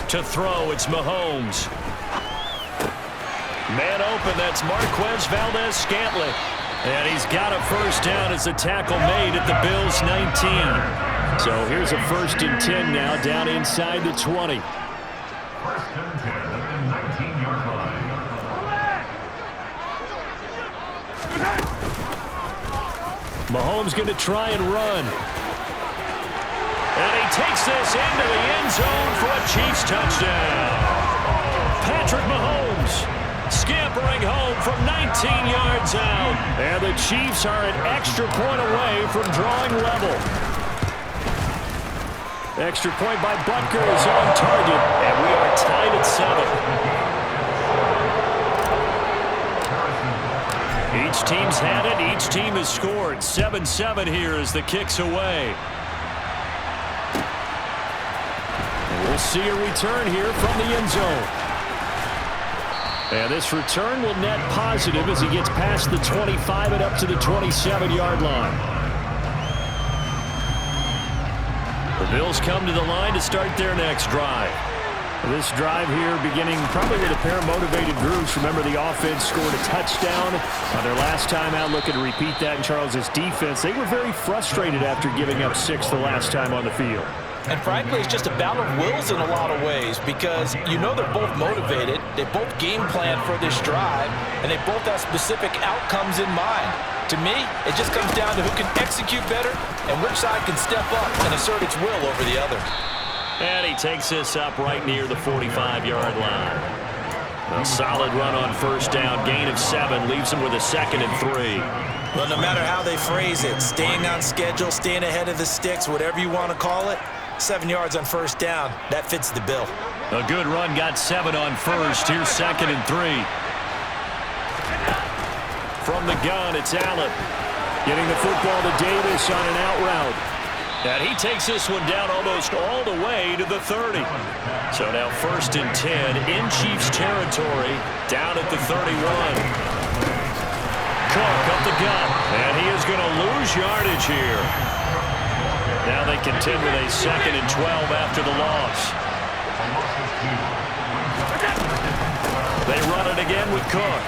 To throw, it's Mahomes. Man open, that's Marquez Valdez-Scantling. And he's got a first down as a tackle made at the Bills' 19. So here's a 1st and 10 now down inside the 20. 1st and 10 at the 19-yard line. Mahomes going to try and run. And he takes this into the end zone for a Chiefs touchdown. Patrick Mahomes scampering home from 19 yards out. And the Chiefs are an extra point away from drawing level. Extra point by Butker is on target. And we are tied at 7. Each team's had it. Each team has scored. 7-7 here as the kick's away. And we'll see a return here from the end zone. And this return will net positive as he gets past the 25 and up to the 27-yard line. The Bills come to the line to start their next drive. This drive here beginning probably with a pair of motivated groups. Remember, the offense scored a touchdown on their last time out. Looking to repeat that in Charles' defense. They were very frustrated after giving up 6 the last time on the field. And frankly, it's just a battle of wills in a lot of ways because you know they're both motivated. They both game plan for this drive, and they both have specific outcomes in mind. To me, it just comes down to who can execute better and which side can step up and assert its will over the other. And he takes this up right near the 45-yard line. A solid run on first down. Gain of 7 leaves him with a 2nd and 3. Well, no matter how they phrase it, staying on schedule, staying ahead of the sticks, whatever you want to call it, 7 yards on first down, that fits the bill. A good run, got 7 on first. Here's 2nd and 3. From the gun, it's Allen. Getting the football to Davis on an out route. And he takes this one down almost all the way to the 30. So now 1st and 10 in Chiefs territory, down at the 31. Cook up the gut, and he is going to lose yardage here. Now they contend with a 2nd and 12 after the loss. They run it again with Cook.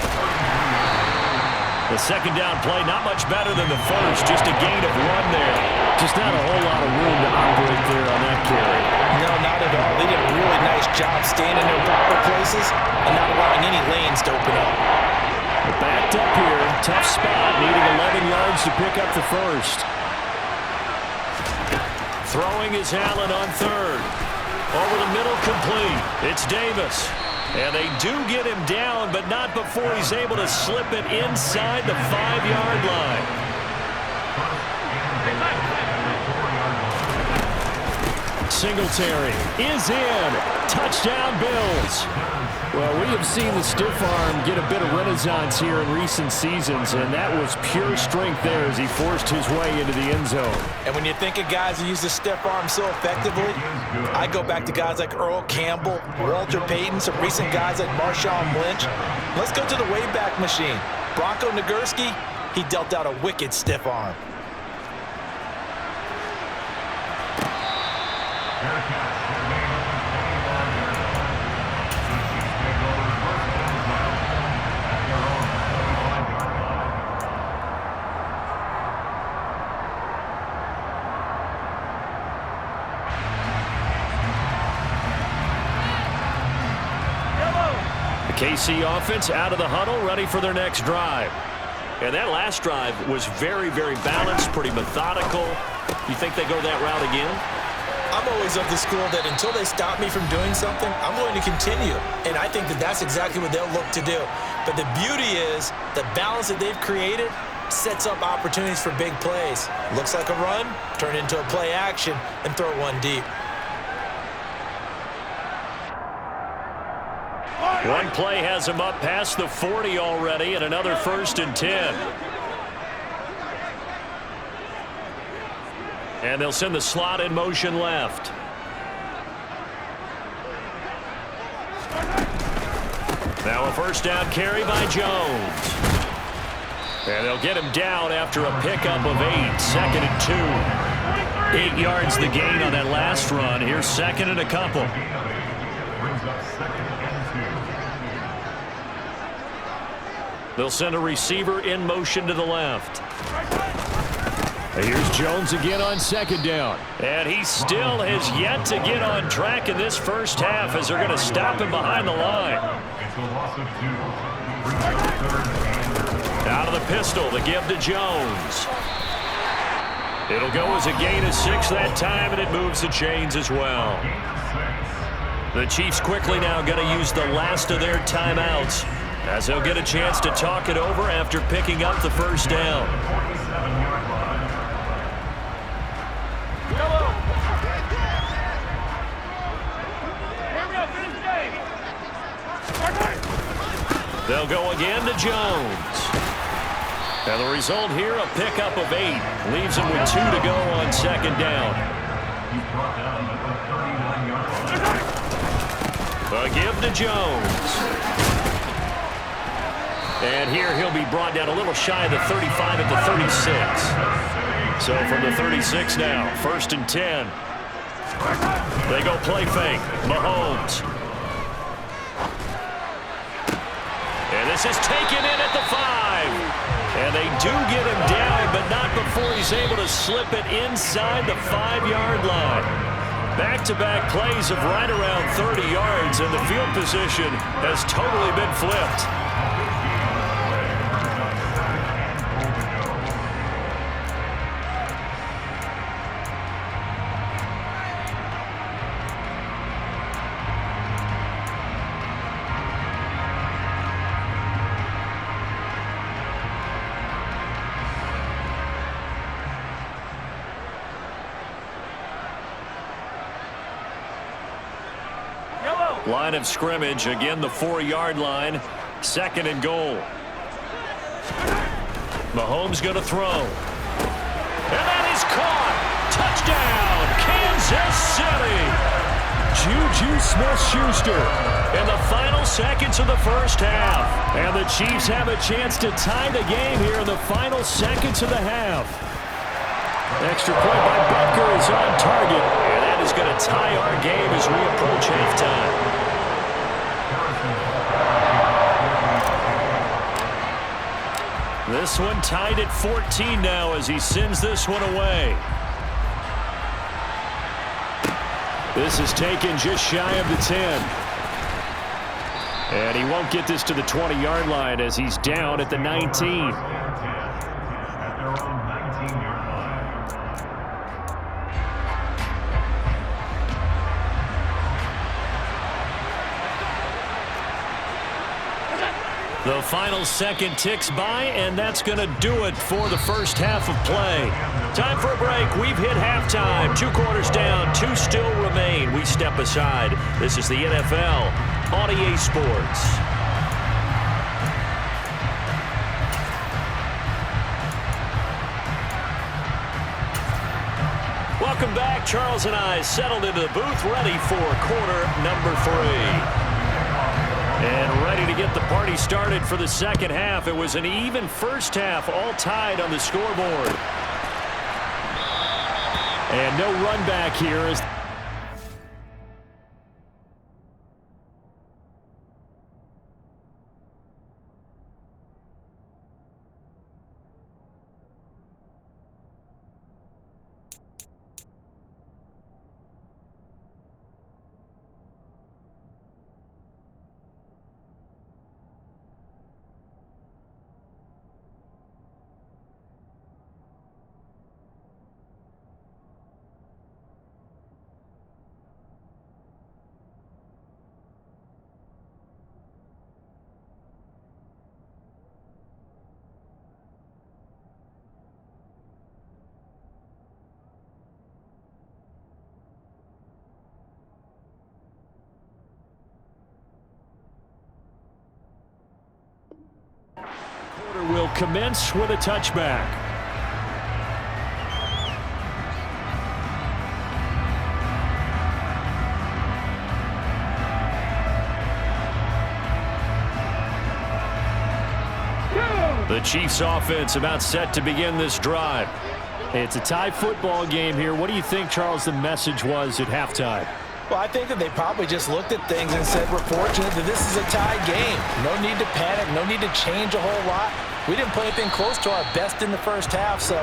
The second down play, not much better than the first, just a gain of 1 there. Just not a whole lot of room to operate there on that carry. No, not at all. They did a really nice job staying in their proper places and not allowing any lanes to open up. They're backed up here, tough spot, needing 11 yards to pick up the first. Throwing is Allen on 3rd. Over the middle, complete. It's Davis. And they do get him down, but not before he's able to slip it inside the 5-yard line. Singletary is in. Touchdown, Bills. Well, we have seen the stiff arm get a bit of renaissance here in recent seasons, and that was pure strength there as he forced his way into the end zone. And when you think of guys who use the stiff arm so effectively, I go back to guys like Earl Campbell, Walter Payton, some recent guys like Marshawn Lynch. Let's go to the Wayback Machine. Bronco Nagurski, he dealt out a wicked stiff arm. KC offense out of the huddle, ready for their next drive. And that last drive was very, very balanced, pretty methodical. You think they go that route again? I'm always of the school that until they stop me from doing something, I'm going to continue. And I think that that's exactly what they'll look to do. But the beauty is the balance that they've created sets up opportunities for big plays. Looks like a run, turn into a play action, and throw one deep. One play has him up past the 40 already, and another 1st and 10. And they'll send the slot in motion left. Now a first down carry by Jones. And they'll get him down after a pickup of 8, 2nd and 2. 8 yards the gain on that last run. Here's 2nd and a couple. brings up 2nd and 2. They'll send a receiver in motion to the left. Here's Jones again on 2nd down. And he still has yet to get on track in this first half as they're going to stop him behind the line. It's a loss of 2. Brings up 3rd and Out of the pistol, the give to Jones. It'll go as a gain of 6 that time, and it moves the chains as well. The Chiefs quickly now going to use the last of their timeouts as they'll get a chance to talk it over after picking up the first down. They'll go again to Jones. And the result here, a pickup of 8. Leaves him with 2 to go on 2nd down. A give to Jones. And here he'll be brought down a little shy of the 35 at the 36. So from the 36 now, 1st and 10. They go play fake. Mahomes. And this is taken in at the 5. And they do get him down, but not before he's able to slip it inside the 5-yard line. Back-to-back plays of right around 30 yards, and the field position has totally been flipped. Line of scrimmage, again the 4-yard line, 2nd and goal. Mahomes going to throw. And that is caught. Touchdown, Kansas City. Juju Smith-Schuster in the final seconds of the first half. And the Chiefs have a chance to tie the game here in the final seconds of the half. Extra point by Butker is on target. And that is going to tie our game as we approach halftime. This one tied at 14 now as he sends this one away. This is taken just shy of the 10. And he won't get this to the 20-yard line as he's down at the 19. The final second ticks by, and that's going to do it for the first half of play. Time for a break. We've hit halftime. 2 quarters down, 2 still remain. We step aside. This is the NFL on EA Sports. Welcome back. Charles and I settled into the booth, ready for quarter number 3. And ready to get the party started for the second half. It was an even first half, all tied on the scoreboard. And no run back here as will commence with a touchback. The Chiefs offense about set to begin this drive. It's a tie football game here. What do you think, Charles, the message was at halftime? Well, I think that they probably just looked at things and said, we're fortunate that this is a tie game. No need to panic, no need to change a whole lot. We didn't play anything close to our best in the first half, so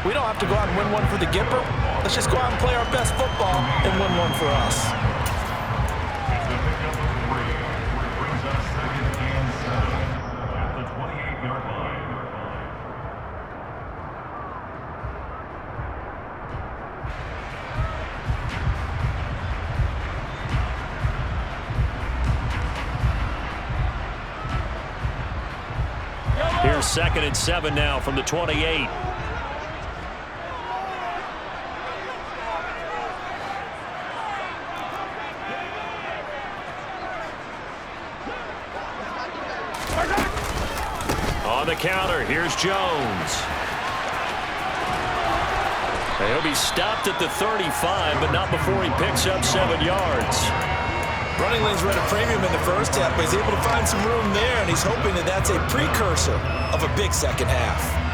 we don't have to go out and win one for the Gipper. Let's just go out and play our best football and win one for us. It's a pickup of 3, which brings us second and 7 at the 28-yard line. Here's second and 7 now from the 28. On the counter, here's Jones. And he'll be stopped at the 35, but not before he picks up 7 yards. Running lanes were at a premium in the first half, but he's able to find some room there, and he's hoping that that's a precursor of a big second half.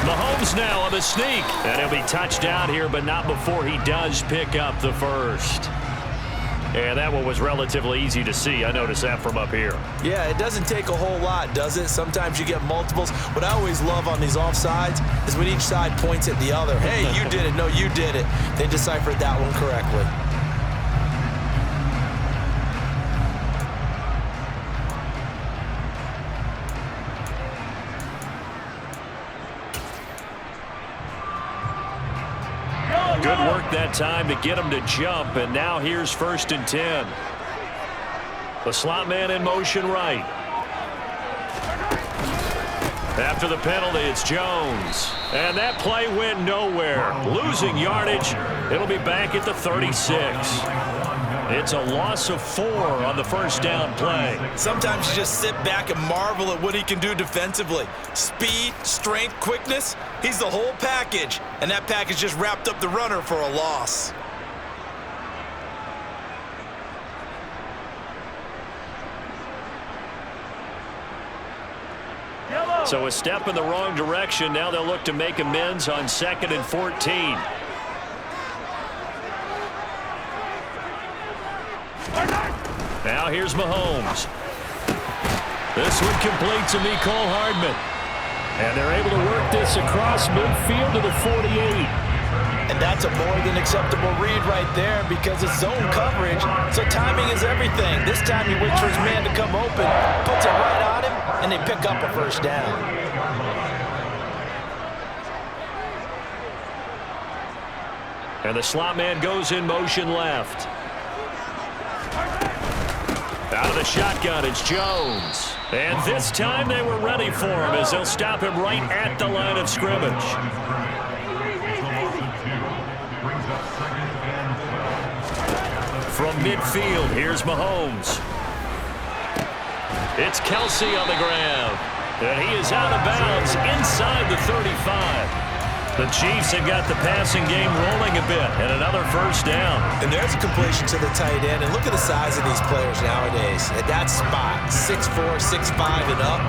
Mahomes now on the sneak. And he'll be touched out here, but not before he does pick up the first. And that one was relatively easy to see. I noticed that from up here. Yeah, it doesn't take a whole lot, does it? Sometimes you get multiples. What I always love on these offsides is when each side points at the other. Hey, you did it. No, you did it. They deciphered that one correctly. Good work that time to get him to jump, and now here's 1st and 10. The slot man in motion right. After the penalty, it's Jones. And that play went nowhere. Losing yardage. It'll be back at the 36. It's a loss of 4 on the first down play. Sometimes you just sit back and marvel at what he can do defensively. Speed, strength, quickness. He's the whole package. And that package just wrapped up the runner for a loss. So a step in the wrong direction. Now they'll look to make amends on 2nd and 14. Now here's Mahomes. This one complete to Mecole Hardman. And they're able to work this across midfield to the 48. And that's a more than acceptable read right there because it's zone coverage, so timing is everything. This time he waits for his man to come open, puts it right on him, and they pick up a first down. And the slot man goes in motion left. Out of the shotgun, it's Jones. And this time they were ready for him as they'll stop him right at the line of scrimmage. From midfield, here's Mahomes. It's Kelsey on the ground. And he is out of bounds inside the 35. The Chiefs have got the passing game rolling a bit, and another first down. And there's a completion to the tight end, and look at the size of these players nowadays. At that spot, 6'4", 6'5", and up.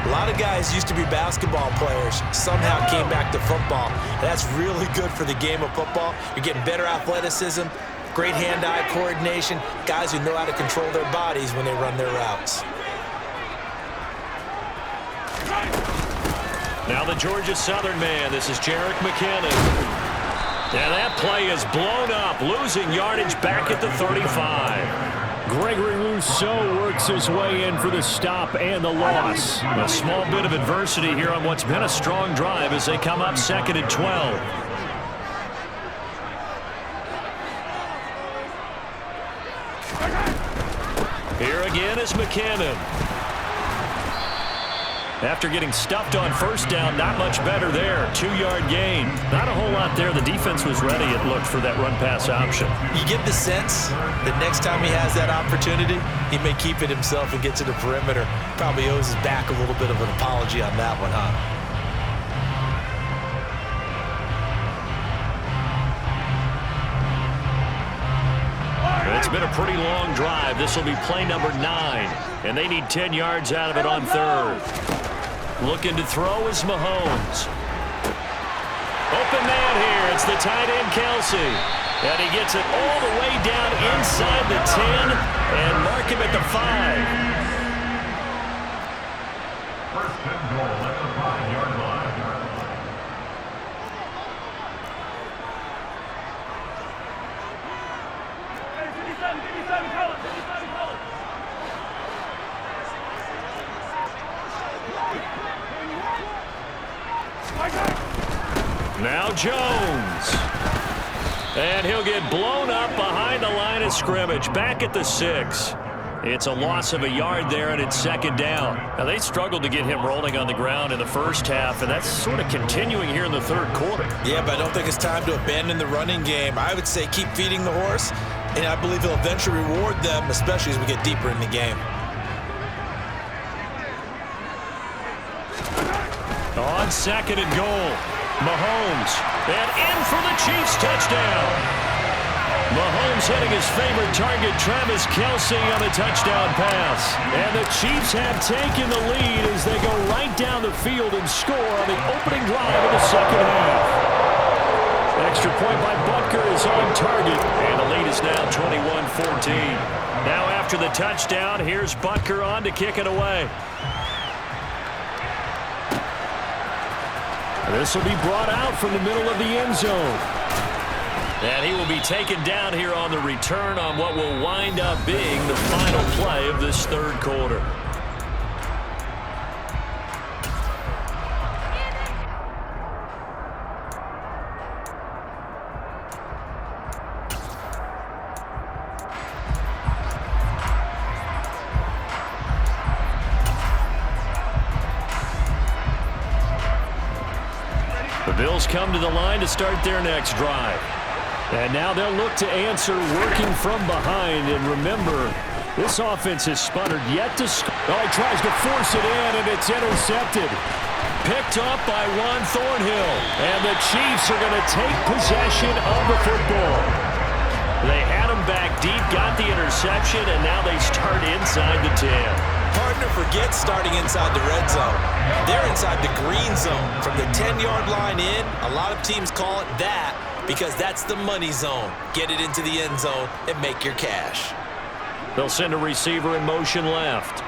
A lot of guys used to be basketball players, somehow came back to football. And that's really good for the game of football. You're getting better athleticism, great hand-eye coordination, guys who know how to control their bodies when they run their routes. Now the Georgia Southern man. This is Jerick McKinnon. And that play is blown up, losing yardage back at the 35. Gregory Rousseau works his way in for the stop and the loss. A small bit of adversity here on what's been a strong drive as they come up 2nd and 12. Here again is McKinnon. After getting stuffed on first down, not much better there. 2-yard gain. Not a whole lot there. The defense was ready, it looked, for that run-pass option. You get the sense that next time he has that opportunity, he may keep it himself and get to the perimeter. Probably owes his back a little bit of an apology on that one, huh? It's been a pretty long drive. This will be play number 9, and they need 10 yards out of it on third. Looking to throw is Mahomes. Open man here. It's the tight end, Kelsey. And he gets it all the way down inside the 10 and mark him at the 5. First and goal at the 5-yard line. Now Jones. And he'll get blown up behind the line of scrimmage. Back at the 6. It's a loss of a yard there, and it's second down. Now, they struggled to get him rolling on the ground in the first half, and that's sort of continuing here in the third quarter. Yeah, but I don't think it's time to abandon the running game. I would say keep feeding the horse, and I believe he'll eventually reward them, especially as we get deeper in the game. On second and goal, Mahomes. And in for the Chiefs touchdown. Mahomes hitting his favorite target, Travis Kelsey, on a touchdown pass. And the Chiefs have taken the lead as they go right down the field and score on the opening drive of the second half. Extra point by Butker is on target, and the lead is now 21-14. Now after the touchdown, here's Butker on to kick it away. This will be brought out from the middle of the end zone. And he will be taken down here on the return on what will wind up being the final play of this third quarter. The Bills come to the line to start their next drive. And now they'll look to answer working from behind. And remember, this offense has sputtered yet to score. Oh, he tries to force it in, and it's intercepted. Picked up by Juan Thornhill. And the Chiefs are going to take possession of the football. They had him back deep, got the interception, and now they start inside the 10. Partner forgets starting inside the red zone. They're inside the green zone. From the 10-yard line in, a lot of teams call it that because that's the money zone. Get it into the end zone and make your cash. They'll send a receiver in motion left.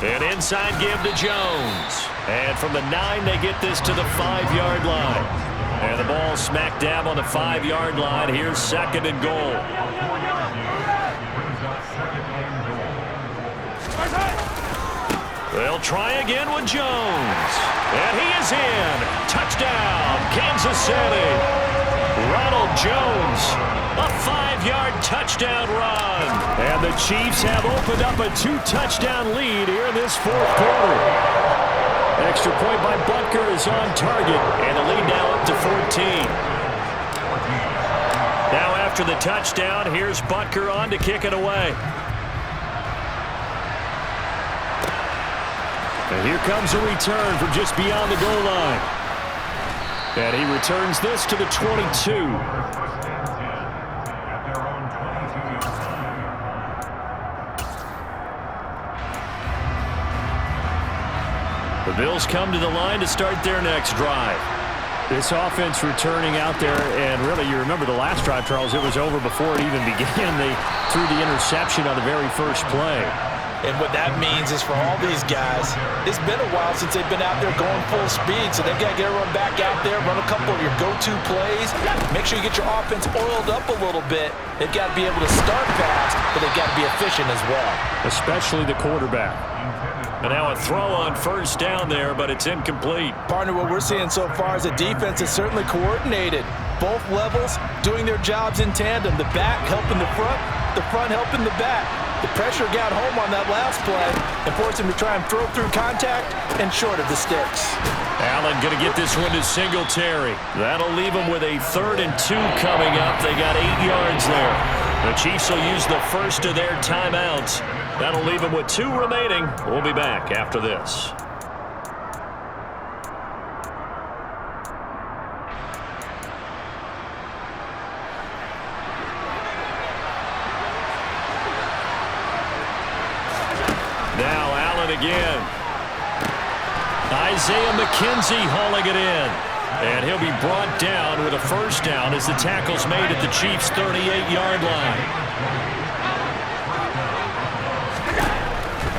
And inside give to Jones. And from the 9, they get this to the 5-yard line. And the ball smack dab on the 5-yard line. Here's second and goal. They'll try again with Jones. And he is in. Touchdown, Kansas City. Ronald Jones, a 5-yard touchdown run. And the Chiefs have opened up a 2-touchdown lead here in this fourth quarter. Extra point by Butker is on target. And the lead now up to 14. Now after the touchdown, here's Butker on to kick it away. And here comes a return from just beyond the goal line. And he returns this to the 22. The Bills come to the line to start their next drive. This offense returning out there, and really, you remember the last drive, Charles, it was over before it even began. They threw the interception on the very first play. And what that means is for all these guys, it's been a while since they've been out there going full speed, so they've got to get everyone back out there, run a couple of your go-to plays, make sure you get your offense oiled up a little bit. They've got to be able to start fast, but they've got to be efficient as well. Especially the quarterback. And now a throw on first down there, but it's incomplete. Partner, what we're seeing so far is the defense is certainly coordinated. Both levels doing their jobs in tandem. The back helping the front helping the back. The pressure got home on that last play and forced him to try and throw through contact and short of the sticks. Allen going to get this one to Singletary. That'll leave him with a 3rd and 2 coming up. They got 8 yards there. The Chiefs will use the first of their timeouts. That'll leave them with 2 remaining. We'll be back after this. again. Isaiah McKenzie hauling it in. And he'll be brought down with a first down as the tackle's made at the Chiefs' 38-yard line.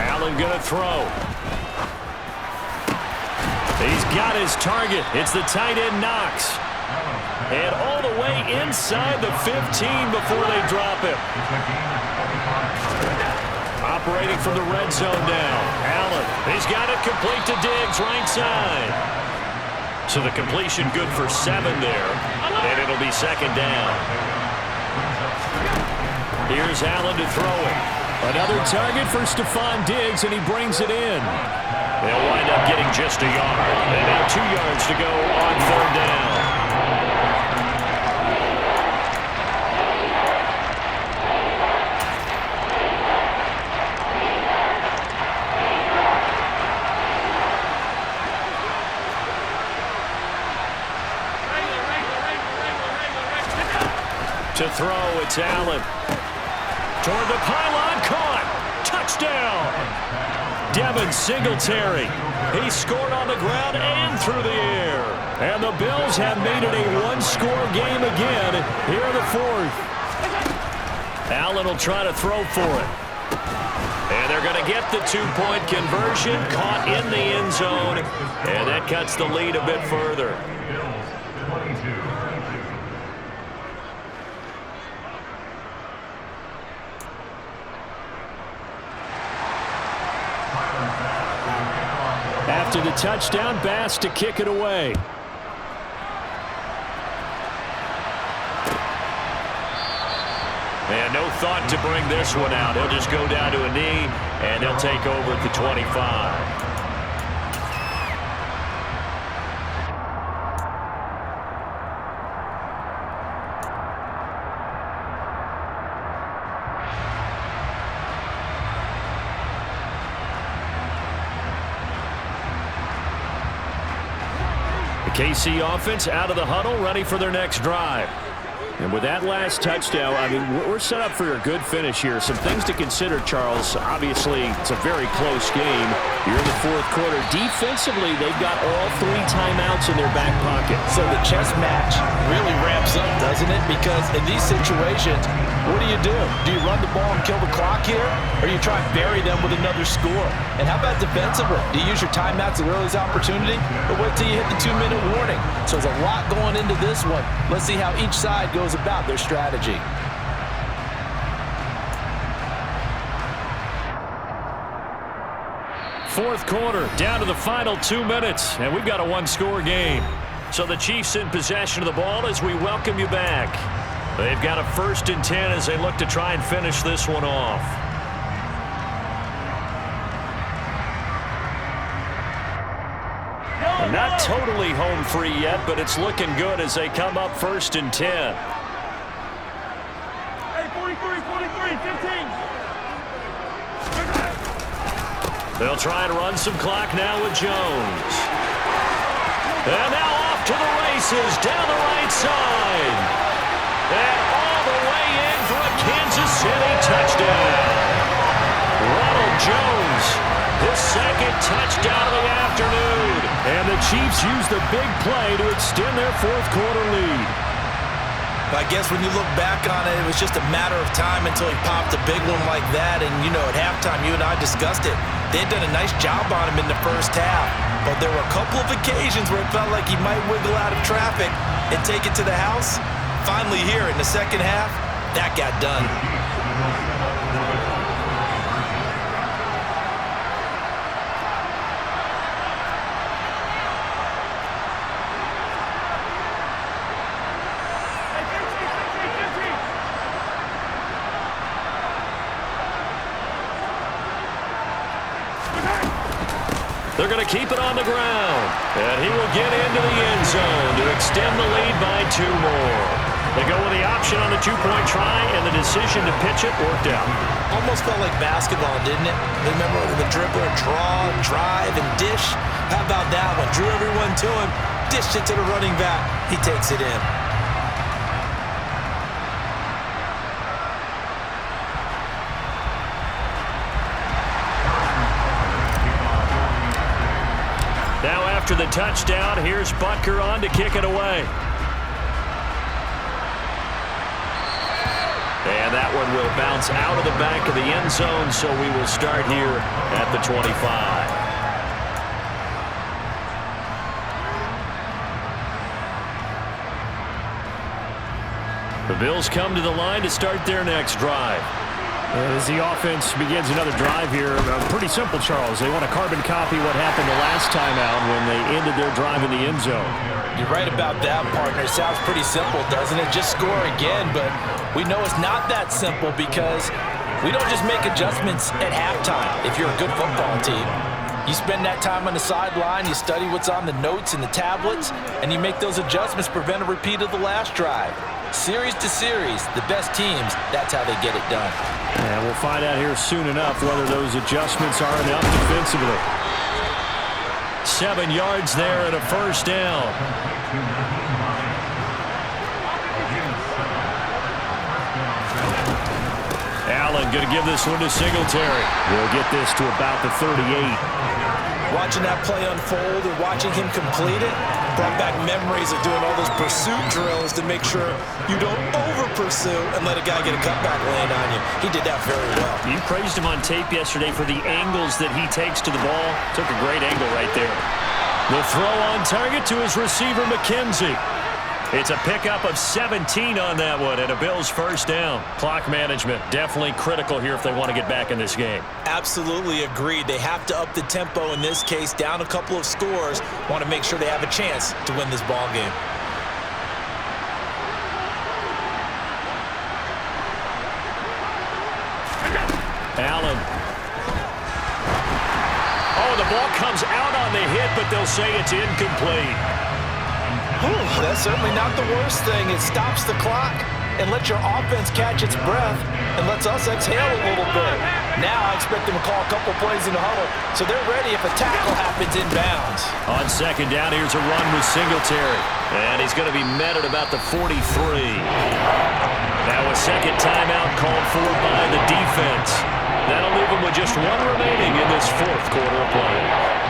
Allen going to throw. He's got his target. It's the tight end Knox. And all the way inside the 15 before they drop him. Operating from the red zone now. Allen, he's got it complete to Diggs, right side. So the completion good for 7 there, and it'll be second down. Here's Allen to throw it. Another target for Stephon Diggs, and he brings it in. They'll wind up getting just a yard. And now 2 yards to go on third down. To throw, it's Allen. Toward the pylon, caught. Touchdown. Devin Singletary. He scored on the ground and through the air. And the Bills have made it a one-score game again here in the fourth. Allen will try to throw for it. And they're going to get the two-point conversion, caught in the end zone. And that cuts the lead a bit further. After the touchdown, Bass to kick it away. And no thought to bring this one out. He'll just go down to a knee, and he'll take over at the 25. KC offense out of the huddle, ready for their next drive. And with that last touchdown, I mean, we're set up for a good finish here. Some things to consider, Charles. Obviously, it's a very close game. You're in the fourth quarter. Defensively, they've got all 3 timeouts in their back pocket. So the chess match really ramps up, doesn't it? Because in these situations, what do? Do you run the ball and kill the clock here? Or do you try and bury them with another score? And how about defensively? Do you use your timeouts at earliest opportunity? Or wait till you hit the 2-minute warning? So there's a lot going into this one. Let's see how each side goes about their strategy. Fourth quarter, down to the final 2 minutes, and we've got a one-score game. So the Chiefs in possession of the ball as we welcome you back. They've got a 1st and 10 as they look to try and finish this one off. Not totally home free yet, but it's looking good as they come up 1st and 10. Hey, 43, 15. They'll try and run some clock now with Jones. And now off to the races down the right side. And all the way in for a Kansas City touchdown. Ronald Jones, his 2nd touchdown of the afternoon. And the Chiefs use the big play to extend their fourth quarter lead. I guess when you look back on it, it was just a matter of time until he popped a big one like that. And, you know, at halftime, you and I discussed it. They had done a nice job on him in the first half. But there were a couple of occasions where it felt like he might wiggle out of traffic and take it to the house. Finally here in the second half, that got done. They're going to keep it on the ground. And he will get into the end zone to extend the lead by 2 more. They go with the option on the 2-point try, and the decision to pitch it worked out. Almost felt like basketball, didn't it? Remember the dribbler, draw, drive, and dish? How about that one? Drew everyone to him, dished it to the running back. He takes it in. after the touchdown. Here's Butker on to kick it away. And that one will bounce out of the back of the end zone, so we will start here at the 25. The Bills come to the line to start their next drive. As the offense begins another drive here, pretty simple, Charles. They want to carbon copy what happened the last time out when they ended their drive in the end zone. You're right about that, partner. It sounds pretty simple, doesn't it? Just score again, but we know it's not that simple because we don't just make adjustments at halftime if you're a good football team. You spend that time on the sideline, you study what's on the notes and the tablets, and you make those adjustments to prevent a repeat of the last drive. Series to series, the best teams, that's how they get it done. And we'll find out here soon enough whether those adjustments are enough defensively. 7 yards there and a first down. Allen going to give this one to Singletary. He'll get this to about the 38. Watching that play unfold and watching him complete it brought back memories of doing all those pursuit drills to make sure you don't over-pursue and let a guy get a cutback land on you. He did that very well. You praised him on tape yesterday for the angles that he takes to the ball. Took a great angle right there. The throw on target to his receiver, McKenzie. It's a pickup of 17 on that one and a Bills first down. Clock management definitely critical here if they want to get back in this game. Absolutely agreed. They have to up the tempo in this case, down a couple of scores. Want to make sure they have a chance to win this ball game. Allen. Oh, the ball comes out on the hit, but they'll say it's incomplete. That's certainly not the worst thing. It stops the clock and lets your offense catch its breath and lets us exhale a little bit. Now I expect them to call a couple plays in the huddle so they're ready if a tackle happens inbounds. On second down, here's a run with Singletary. And he's going to be met at about the 43. Now a second timeout called for by the defense. That'll leave them with just one remaining in this fourth quarter of play.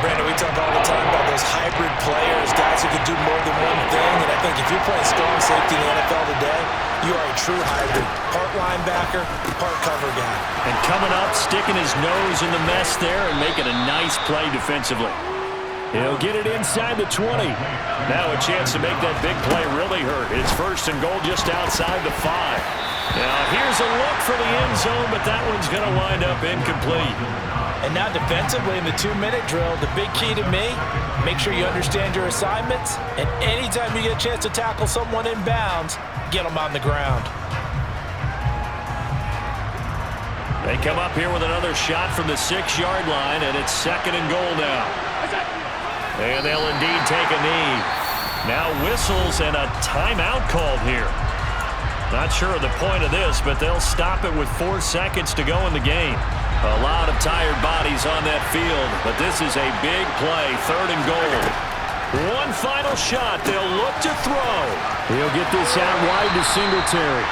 Brandon, we talk all the time about those hybrid players, guys who can do more than one thing. And I think if you're playing strong safety in the NFL today, you are a true hybrid. Part linebacker, part cover guy. And coming up, sticking his nose in the mess there and making a nice play defensively. He'll get it inside the 20. Now a chance to make that big play really hurt. It's first and goal just outside the 5. Now here's a look for the end zone, but that one's going to wind up incomplete. And now defensively in the 2-minute drill, the big key to me, make sure you understand your assignments, and anytime you get a chance to tackle someone in bounds, get them on the ground. They come up here with another shot from the 6-yard line, and it's second and goal now. And they'll indeed take a knee. Now whistles and a timeout called here. Not sure of the point of this, but they'll stop it with 4 seconds to go in the game. A lot of tired bodies on that field, but this is a big play, third and goal. One final shot. They'll look to throw. He'll get this out wide to Singletary.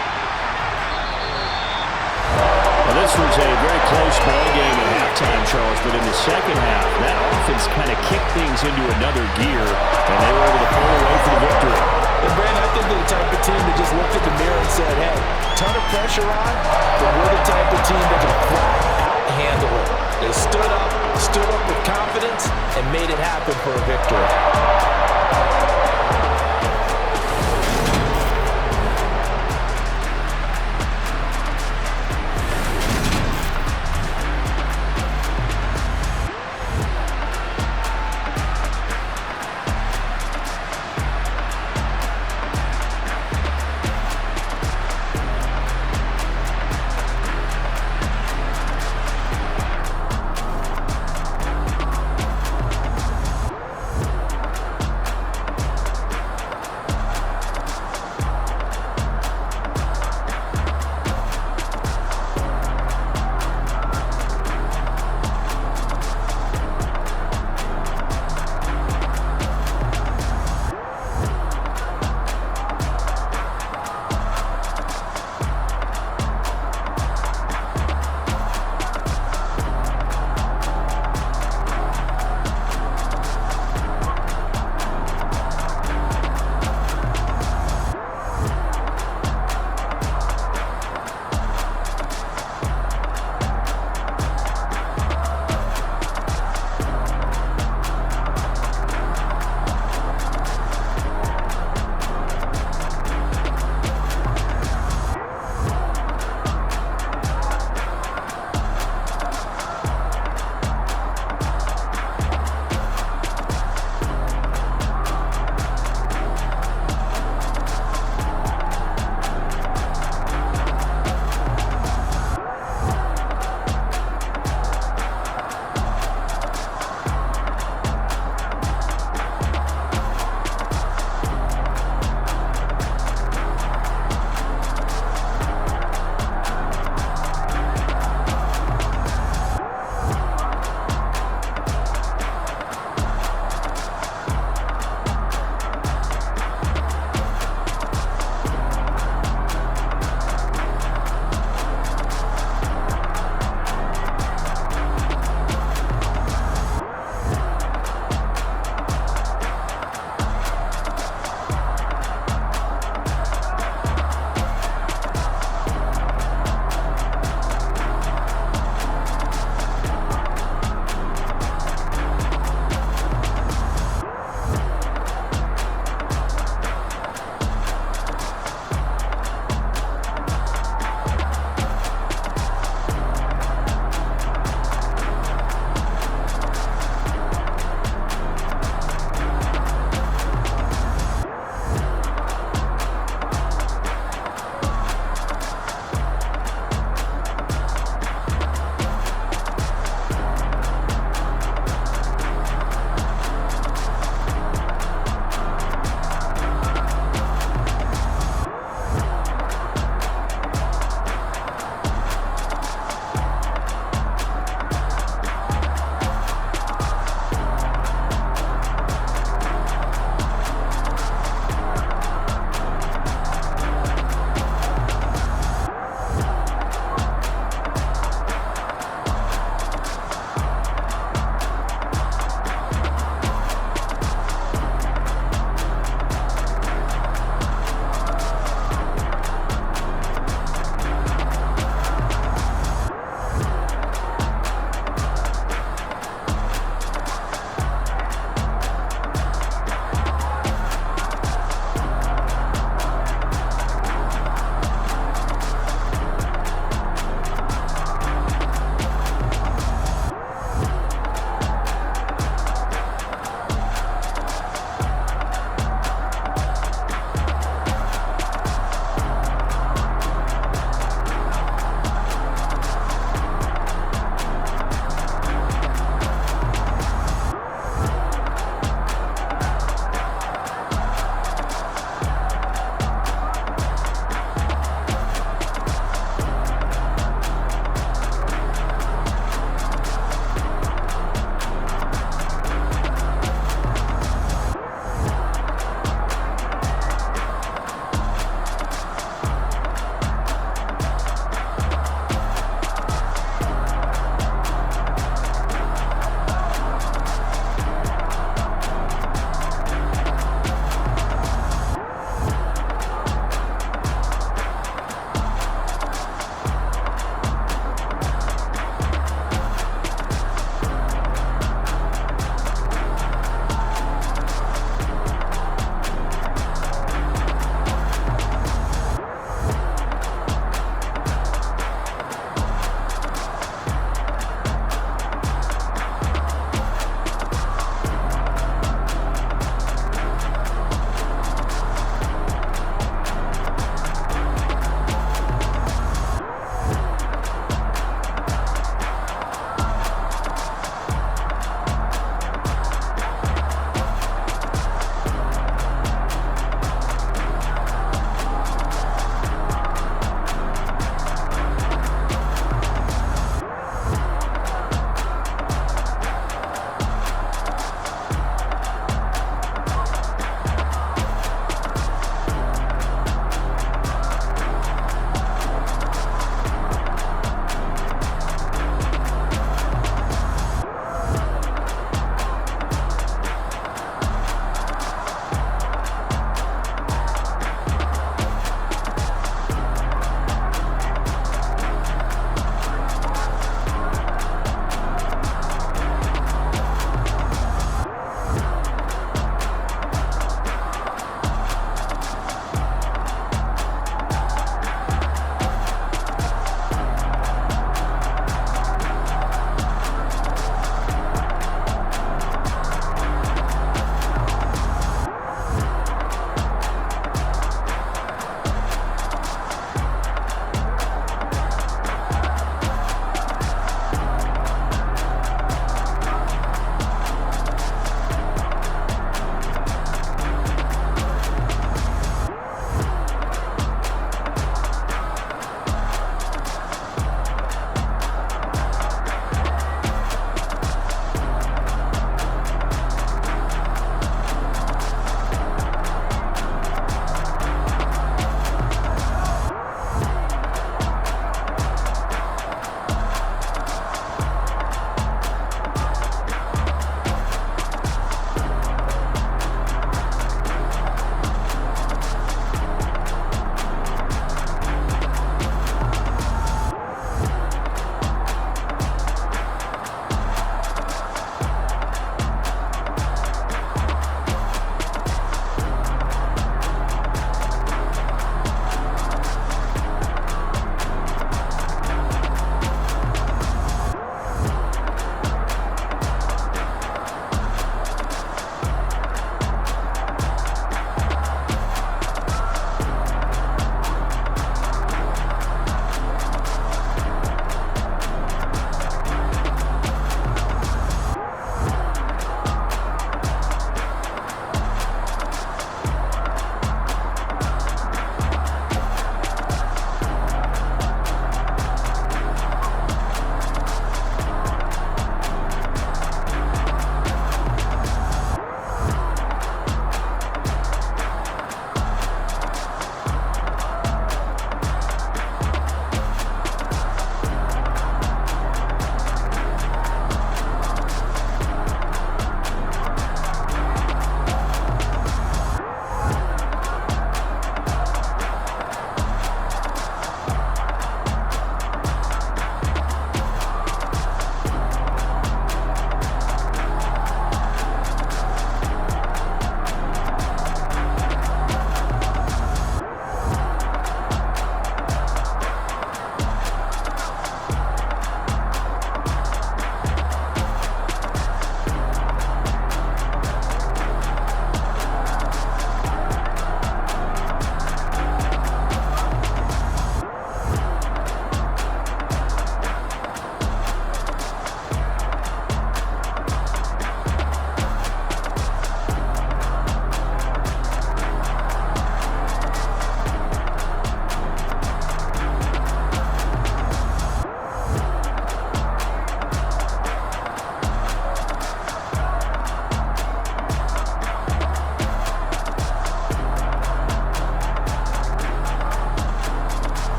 Well, this was a very close ball game at halftime, Charles, but in the second half, that offense kind of kicked things into another gear, and they were able to pull away for the victory. And Brandon, I think they're the type of team that just looked at the mirror and said, hey, ton of pressure on, but we're the type of team that can flat handle it. They stood up with confidence and made it happen for a victory.